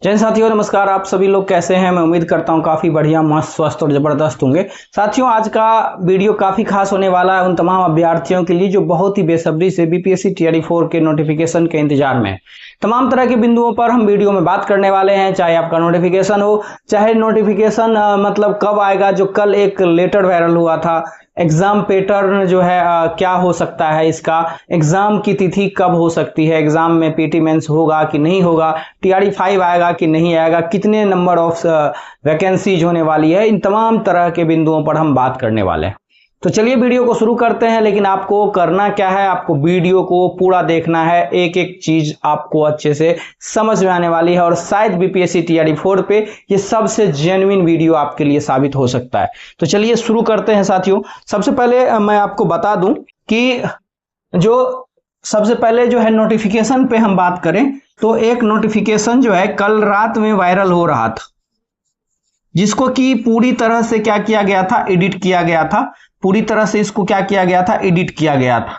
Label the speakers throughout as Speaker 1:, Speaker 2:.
Speaker 1: जय साथियों, नमस्कार। आप सभी लोग कैसे हैं? मैं उम्मीद करता हूं काफी बढ़िया, मस्त, स्वस्थ और जबरदस्त होंगे। साथियों, आज का वीडियो काफी खास होने वाला है उन तमाम अभ्यर्थियों के लिए जो बहुत ही बेसब्री से बीपीएससी टीआरई 4 के नोटिफिकेशन के इंतजार में। तमाम तरह के बिंदुओं पर हम वीडियो में बात करने वाले हैं, चाहे आपका नोटिफिकेशन हो, चाहे नोटिफिकेशन मतलब कब आएगा। जो कल एक लेटर वायरल हुआ था, एग्जाम पैटर्न जो है क्या हो सकता है, इसका एग्जाम की तिथि कब हो सकती है, एग्जाम में पीटी मेंस होगा कि नहीं होगा, टीआरई 5 आएगा कि नहीं आएगा, कितने नंबर ऑफ वैकेंसीज होने वाली है, इन तमाम तरह के बिंदुओं पर हम बात करने वाले हैं। तो चलिए वीडियो को शुरू करते हैं। लेकिन आपको करना क्या है, आपको वीडियो को पूरा देखना है, एक एक चीज आपको अच्छे से समझ में आने वाली है और शायद बीपीएससी टीआरई 4 पे ये सबसे जेन्युइन वीडियो आपके लिए साबित हो सकता है। तो चलिए शुरू करते हैं साथियों। सबसे पहले मैं आपको बता दूं कि जो सबसे पहले जो है नोटिफिकेशन पे हम बात करें तो एक नोटिफिकेशन जो है कल रात में वायरल हो रहा था, जिसको कि पूरी तरह से क्या किया गया था, एडिट किया गया था। पूरी तरह से इसको क्या किया गया था, एडिट किया गया था।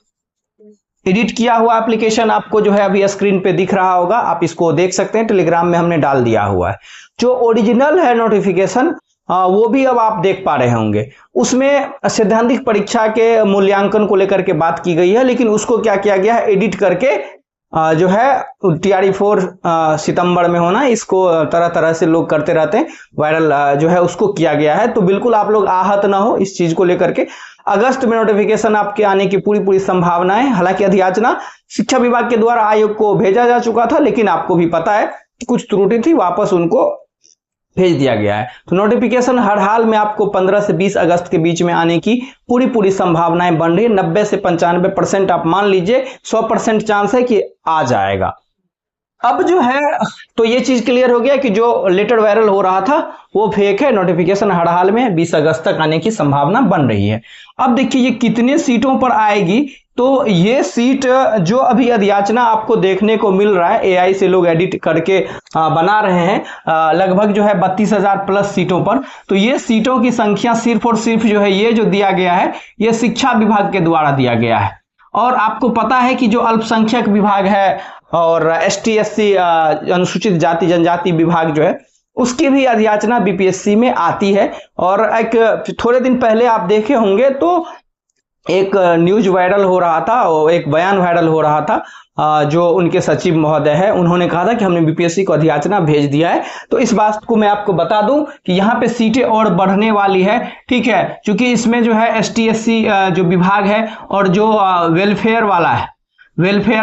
Speaker 1: एडिट किया हुआ एप्लीकेशन आपको जो है अभी स्क्रीन पे दिख रहा होगा, आप इसको देख सकते हैं, टेलीग्राम में हमने डाल दिया हुआ है। जो ओरिजिनल है नोटिफिकेशन वो भी अब आप देख पा रहे होंगे। उसमें सैद्धांतिक परीक्षा के मूल्यांकन को लेकर के बात की गई है, लेकिन उसको क्या किया गया है, एडिट करके जो है टीआरई 4 सितंबर में होना, इसको तरह तरह से लोग करते रहते हैं, वायरल जो है उसको किया गया है। तो बिल्कुल आप लोग आहत ना हो इस चीज को लेकर के। अगस्त में नोटिफिकेशन आपके आने की पूरी संभावना है। हालांकि अधियाचना शिक्षा विभाग के द्वारा आयोग को भेजा जा चुका था, लेकिन आपको भी पता है कि कुछ त्रुटि थी, वापस उनको भेज दिया गया है। तो नोटिफिकेशन हर हाल में आपको 15 से 20 अगस्त के बीच में आने की पूरी संभावनाएं बन रही है। 90 से 95% आप मान लीजिए, 100% चांस है कि आ जाएगा। अब जो है तो ये चीज क्लियर हो गया कि जो लेटर वायरल हो रहा था वो फेक है। नोटिफिकेशन हर हाल में 20 अगस्त तक आने की संभावना बन रही है। अब देखिए ये कितने सीटों पर आएगी। तो ये सीट जो अभी अधियाचना आपको देखने को मिल रहा है, एआई से लोग एडिट करके बना रहे हैं, लगभग जो है 32,000 प्लस सीटों पर। तो ये सीटों की संख्या सिर्फ और सिर्फ जो है ये जो दिया गया है, ये शिक्षा विभाग के द्वारा दिया गया है। और आपको पता है कि जो अल्पसंख्यक विभाग है और एसटी एससी अनुसूचित जाति जनजाति विभाग जो है, उसकी भी अधियाचना बीपीएससी में आती है। और एक थोड़े दिन पहले आप देखे होंगे तो एक न्यूज वायरल हो रहा था, एक बयान वायरल हो रहा था, जो उनके सचिव महोदय है, उन्होंने कहा था कि हमने बीपीएससी को अधियाचना भेज दिया है। तो इस बात को मैं आपको बता दूं कि यहाँ पे सीटें और बढ़ने वाली है, ठीक है, क्योंकि इसमें जो है एसटी एससी जो विभाग है और जो वेलफेयर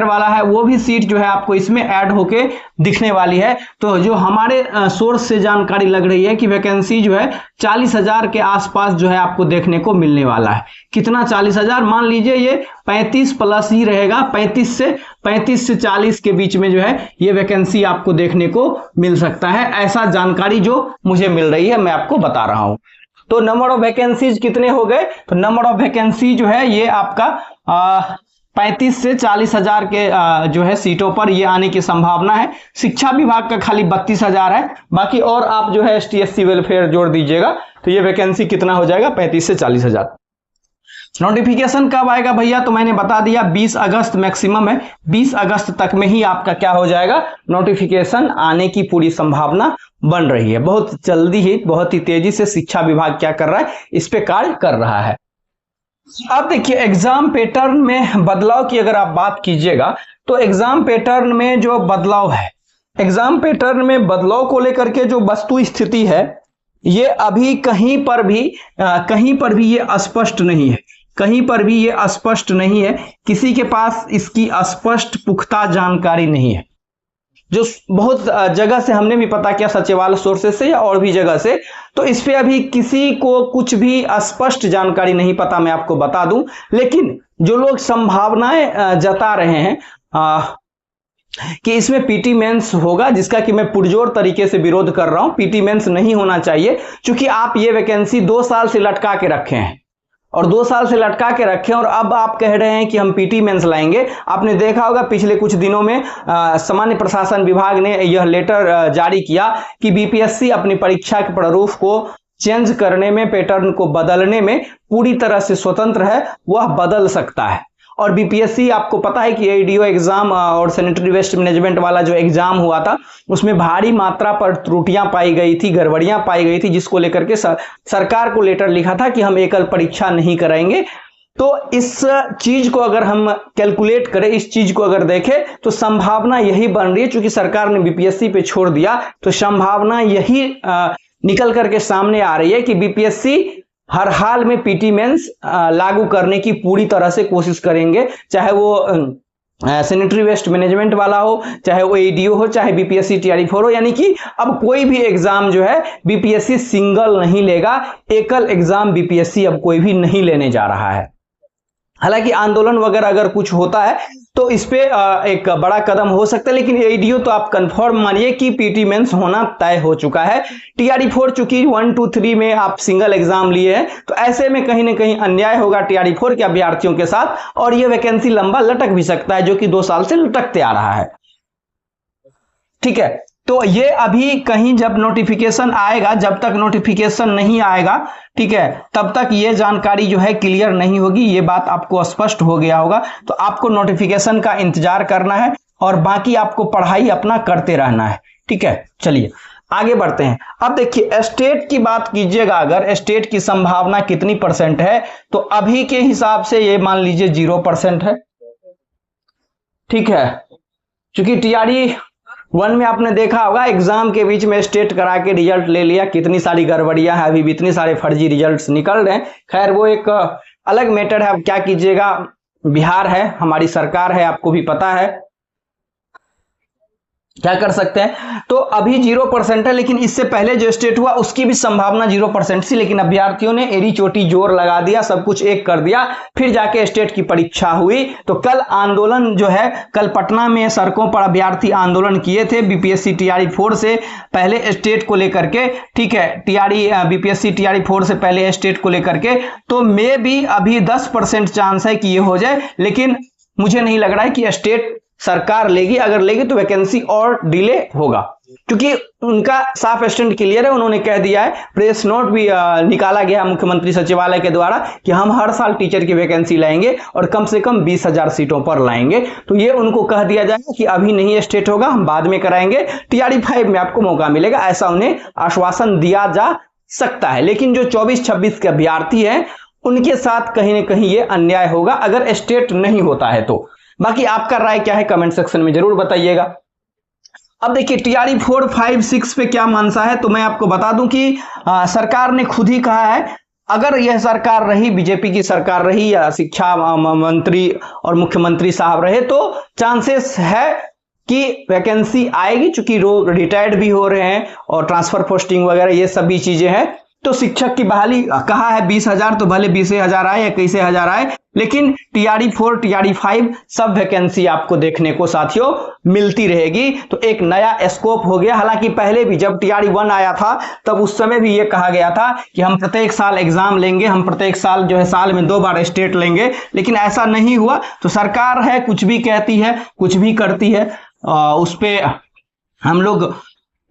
Speaker 1: वाला है वो भी सीट जो है आपको इसमें ऐड होके दिखने वाली है। तो जो हमारे सोर्स से जानकारी लग रही है कि वैकेंसी जो है 40,000 के आसपास जो है आपको देखने को मिलने वाला है। कितना 40,000? मान लीजिए ये 35 प्लस ही रहेगा, 35 से 40 के बीच में जो है ये वैकेंसी आपको देखने को मिल सकता है। ऐसा जानकारी जो मुझे मिल रही है मैं आपको बता रहा हूं। तो नंबर ऑफ वैकेंसीज कितने हो गए? तो नंबर ऑफ वैकेंसी जो है ये आपका 35 से 40,000 के जो है सीटों पर ये आने की संभावना है। शिक्षा विभाग का खाली 32,000 है, बाकी और आप जो है एसटी एससी वेलफेयर जोड़ दीजिएगा तो ये वैकेंसी कितना हो जाएगा, 35 से 40,000। नोटिफिकेशन कब आएगा भैया? तो मैंने बता दिया 20 अगस्त मैक्सिमम है, 20 अगस्त तक में ही आपका क्या हो जाएगा, नोटिफिकेशन आने की पूरी संभावना बन रही है। बहुत जल्दी ही, बहुत ही तेजी से शिक्षा विभाग क्या कर रहा है, इस पे कार्य कर रहा है। अब देखिए एग्जाम पैटर्न में बदलाव की अगर आप बात कीजिएगा तो एग्जाम पैटर्न में जो बदलाव है, एग्जाम पैटर्न में बदलाव को लेकर के जो वस्तु स्थिति है, ये अभी कहीं पर भी ये स्पष्ट नहीं है, कहीं पर भी ये स्पष्ट नहीं है। किसी के पास इसकी स्पष्ट पुख्ता जानकारी नहीं है। जो बहुत जगह से हमने भी पता किया, सचिवालय सोर्सेस से या और भी जगह से, तो इस पे अभी किसी को कुछ भी स्पष्ट जानकारी नहीं पता, मैं आपको बता दूं। लेकिन जो लोग संभावनाएं जता रहे हैं कि इसमें पीटी मेंस होगा, जिसका कि मैं पुरजोर तरीके से विरोध कर रहा हूं। पीटी मेंस नहीं होना चाहिए, क्योंकि आप ये वैकेंसी 2 साल से लटका के रखे हैं और 2 साल से लटका के रखे और अब आप कह रहे हैं कि हम पीटी मेंस लाएंगे। आपने देखा होगा पिछले कुछ दिनों में सामान्य प्रशासन विभाग ने यह लेटर जारी किया कि बीपीएससी अपनी परीक्षा के प्रारूप को चेंज करने में, पैटर्न को बदलने में पूरी तरह से स्वतंत्र है, वह बदल सकता है। और बीपीएससी आपको पता है कि एडीओ एग्जाम और सैनिटरी वेस्ट मैनेजमेंट वाला जो एग्जाम हुआ था उसमें भारी मात्रा पर त्रुटियां पाई गई थी, गड़बड़ियां पाई गई थी, जिसको लेकर के सरकार को लेटर लिखा था कि हम एकल परीक्षा नहीं कराएंगे। तो इस चीज को अगर हम कैलकुलेट करें, इस चीज को अगर देखें तो संभावना यही बन रही है, चूंकि सरकार ने बीपीएससी पे छोड़ दिया तो संभावना यही निकल करके सामने आ रही है कि बीपीएससी हर हाल में पीटी मेंस लागू करने की पूरी तरह से कोशिश करेंगे, चाहे वो सैनिटरी वेस्ट मैनेजमेंट वाला हो, चाहे वो एडीओ हो, चाहे बीपीएससी टीआरई-4 हो। यानी कि अब कोई भी एग्जाम जो है बीपीएससी सिंगल नहीं लेगा, एकल एग्जाम बीपीएससी अब कोई भी नहीं लेने जा रहा है। हालांकि आंदोलन वगैरह अगर कुछ होता है तो इस पे एक बड़ा कदम हो सकता है, लेकिन एडीओ तो आप कंफर्म मानिए कि पीटी मेंस होना तय हो चुका है। टीआरई-4 चूंकि 1, 2, 3 में आप सिंगल एग्जाम लिए हैं तो ऐसे में कहीं ना कहीं अन्याय होगा टीआरई-4 के अभ्यर्थियों के साथ, और यह वैकेंसी लंबा लटक भी सकता है, जो कि 2 साल से लटकते आ रहा है। ठीक है, तो ये अभी कहीं जब नोटिफिकेशन आएगा, जब तक नोटिफिकेशन नहीं आएगा, ठीक है, तब तक ये जानकारी जो है क्लियर नहीं होगी, ये बात आपको स्पष्ट हो गया होगा। तो आपको नोटिफिकेशन का इंतजार करना है और बाकी आपको पढ़ाई अपना करते रहना है। ठीक है, चलिए आगे बढ़ते हैं। अब देखिए स्टेट की बात कीजिएगा, अगर स्टेट की संभावना कितनी परसेंट है तो अभी के हिसाब से ये मान लीजिए 0% है। ठीक है, क्योंकि टीआरई-1 में आपने देखा होगा एग्जाम के बीच में स्टेट करा के रिजल्ट ले लिया, कितनी सारी गड़बड़ियां हैं, अभी भी इतनी सारे फर्जी रिजल्ट्स निकल रहे हैं। खैर वो एक अलग मैटर है, अब क्या कीजिएगा, बिहार है, हमारी सरकार है, आपको भी पता है, क्या कर सकते हैं। तो अभी 0% है, लेकिन इससे पहले जो स्टेट हुआ उसकी भी संभावना 0% थी, लेकिन अभ्यर्थियों ने एड़ी चोटी जोर लगा दिया, सब कुछ एक कर दिया, फिर जाके स्टेट की परीक्षा हुई। तो कल आंदोलन जो है, कल पटना में सड़कों पर अभ्यर्थी आंदोलन किए थे बीपीएससी टीआरई-4 से पहले स्टेट को लेकर के। ठीक है, बीपीएससी टीआरई-4 से पहले स्टेट को लेकर के, तो मे भी अभी 10% चांस है कि ये हो जाए, लेकिन मुझे नहीं लग रहा है कि स्टेट सरकार लेगी। अगर लेगी तो वैकेंसी और डिले होगा, क्योंकि उनका साफ स्टैंड क्लियर है, उन्होंने कह दिया है, प्रेस नोट भी निकाला गया मुख्यमंत्री सचिवालय के द्वारा कि हम हर साल टीचर की वैकेंसी लाएंगे और कम से कम 20,000 सीटों पर लाएंगे। तो ये उनको कह दिया जाएगा कि अभी नहीं स्टेट होगा, हम बाद में कराएंगे, टीआरई-5 में आपको मौका मिलेगा, ऐसा उन्हें आश्वासन दिया जा सकता है। लेकिन जो 24-26 के अभ्यर्थी हैं उनके साथ कहीं ना कहीं ये अन्याय होगा अगर स्टेट नहीं होता है तो। बाकी आपका राय क्या है कमेंट सेक्शन में जरूर बताइएगा। अब देखिए टीआरई-4, 5, 6 पे क्या मानसा है, तो मैं आपको बता दूं कि सरकार ने खुद ही कहा है, अगर यह सरकार रही, बीजेपी की सरकार रही या शिक्षा मंत्री और मुख्यमंत्री साहब रहे, तो चांसेस है कि वैकेंसी आएगी, चूंकि लोग रिटायर्ड भी हो रहे हैं और ट्रांसफर पोस्टिंग वगैरह ये सभी चीजें हैं। तो शिक्षक की बहाली कहा है 20,000, तो भले 20,000 आए या 21,000 आए, लेकिन टीआरई-4, टीआरई-5 सब वैकेंसी आपको देखने को साथियों मिलती रहेगी। तो एक नया स्कोप हो गया। हालांकि पहले भी जब टीआरई-1 आया था तब उस समय भी ये कहा गया था कि हम प्रत्येक साल एग्जाम लेंगे, हम प्रत्येक साल जो है साल में 2 बार स्टेट लेंगे, लेकिन ऐसा नहीं हुआ। तो सरकार है, कुछ भी कहती है, कुछ भी करती है, उस पे हम लोग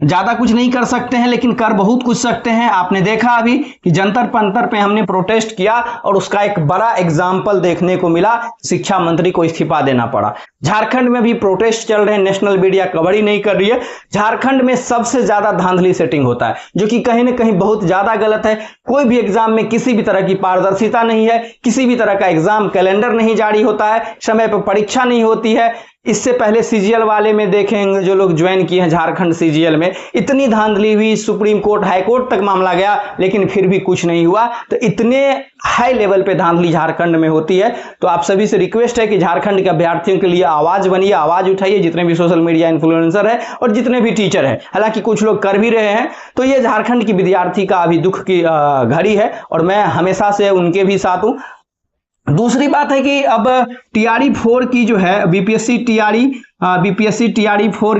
Speaker 1: ज्यादा कुछ नहीं कर सकते हैं, लेकिन कर बहुत कुछ सकते हैं। आपने देखा अभी कि जंतर पंतर पे हमने प्रोटेस्ट किया और उसका एक बड़ा एग्जाम्पल देखने को मिला, शिक्षा मंत्री को इस्तीफा देना पड़ा। झारखंड में भी प्रोटेस्ट चल रहे हैं, नेशनल मीडिया कवर ही नहीं कर रही है। झारखंड में सबसे ज्यादा धांधली सेटिंग होता है, जो कि कहीं ना कहीं बहुत ज्यादा गलत है। कोई भी एग्जाम में किसी भी तरह की पारदर्शिता नहीं है, किसी भी तरह का एग्जाम कैलेंडर नहीं जारी होता है, समय पर परीक्षा नहीं होती है। इससे पहले सीजीएल वाले में देखेंगे, जो लोग ज्वाइन किए हैं झारखंड सीजीएल में, इतनी धांधली हुई, सुप्रीम कोर्ट, हाई कोर्ट तक मामला गया, लेकिन फिर भी कुछ नहीं हुआ। तो इतने हाई लेवल पे धांधली झारखंड में होती है। तो आप सभी से रिक्वेस्ट है कि झारखंड के अभ्यर्थियों के लिए आवाज बनिए, आवाज उठाइए, जितने भी सोशल मीडिया इन्फ्लुएंसर है और जितने भी टीचर है, हालांकि कुछ लोग कर भी रहे हैं। तो ये झारखंड की विद्यार्थी का अभी दुख की घड़ी है और मैं हमेशा से उनके भी साथ हूं। दूसरी बात है कि अब टीआरई-4 की जो है बीपीएससी टीआरई-4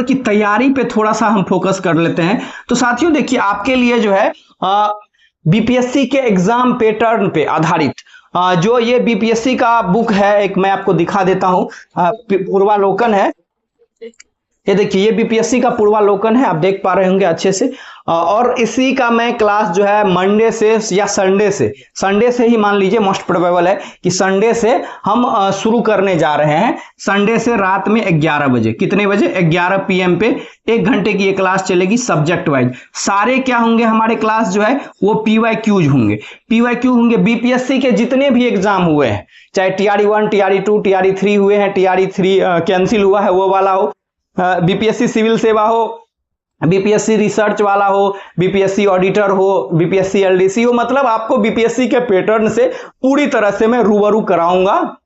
Speaker 1: की तैयारी पे थोड़ा सा हम फोकस कर लेते हैं। तो साथियों देखिए, आपके लिए जो है बीपीएससी के एग्जाम पैटर्न पे आधारित जो ये बीपीएससी का बुक है, एक मैं आपको दिखा देता हूं, पूर्वालोकन है। ये देखिए, ये बीपीएससी का पूर्वालोकन है, आप देख पा रहे होंगे अच्छे से। और इसी का मैं क्लास जो है मंडे से या संडे से ही मान लीजिए, मोस्ट प्रोबेबल है कि संडे से हम शुरू करने जा रहे हैं। संडे से रात में 11 बजे, कितने बजे? 11 PM पे 1 घंटे की ये क्लास चलेगी सब्जेक्ट वाइज। सारे क्या होंगे हमारे क्लास जो है वो PYQs होंगे। PYQ होंगे बीपीएससी के जितने भी एग्जाम हुए हैं, चाहे TRE 1, TRE 2, TRE 3 हुए हैं, TRE 3 कैंसिल हुआ है वो वाला हो, बीपीएससी सिविल सेवा हो, बीपीएससी रिसर्च वाला हो, बीपीएससी ऑडिटर हो, बीपीएससी LDC हो, मतलब आपको बीपीएससी के पैटर्न से पूरी तरह से मैं रूबरू कराऊंगा।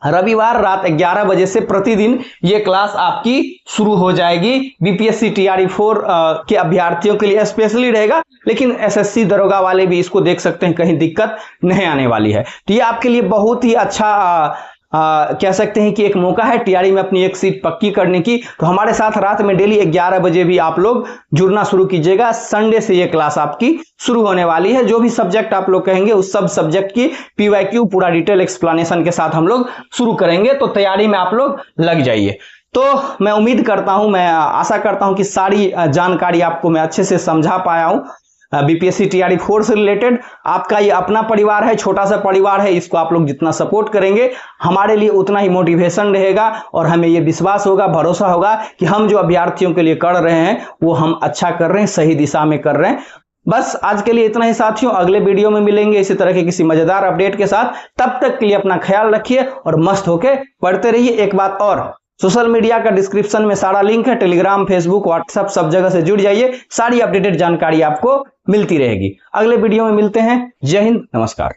Speaker 1: रविवार रात 11 बजे से प्रतिदिन ये क्लास आपकी शुरू हो जाएगी। बीपीएससी TRE 4 के अभ्यर्थियों के लिए स्पेशली रहेगा, लेकिन SSC दरोगा वाले भी इसको देख सकते हैं, कहीं दिक्कत नहीं आने वाली है। तो ये आपके लिए बहुत ही अच्छा कह सकते हैं कि एक मौका है TRE में अपनी एक सीट पक्की करने की। तो हमारे साथ रात में डेली 11 बजे भी आप लोग जुड़ना शुरू कीजिएगा। संडे से ये क्लास आपकी शुरू होने वाली है। जो भी सब्जेक्ट आप लोग कहेंगे उस सब सब्जेक्ट की PYQ पूरा डिटेल एक्सप्लेनेशन के साथ हम लोग शुरू करेंगे, तो तैयारी में आप लोग लग जाइए। तो मैं उम्मीद करता हूं, मैं आशा करता हूं कि सारी जानकारी आपको मैं अच्छे से समझा पाया हूं। बीपीएससी TRE 4 से रिलेटेड आपका ये अपना परिवार है, छोटा सा परिवार है, इसको आप लोग जितना सपोर्ट करेंगे हमारे लिए उतना ही मोटिवेशन रहेगा, और हमें ये विश्वास होगा, भरोसा होगा कि हम जो अभ्यर्थियों के लिए कर रहे हैं वो हम अच्छा कर रहे हैं, सही दिशा में कर रहे हैं। बस आज के लिए इतना ही साथियों, अगले वीडियो में मिलेंगे इसी तरह के किसी मजेदार अपडेट के साथ। तब तक के लिए अपना ख्याल रखिए और मस्त होके पढ़ते रहिए। एक बात और, सोशल मीडिया का डिस्क्रिप्शन में सारा लिंक है, टेलीग्राम, फेसबुक, व्हाट्सएप सब जगह से जुड़ जाइए, सारी अपडेटेड जानकारी आपको मिलती रहेगी। अगले वीडियो में मिलते हैं। जय हिंद, नमस्कार।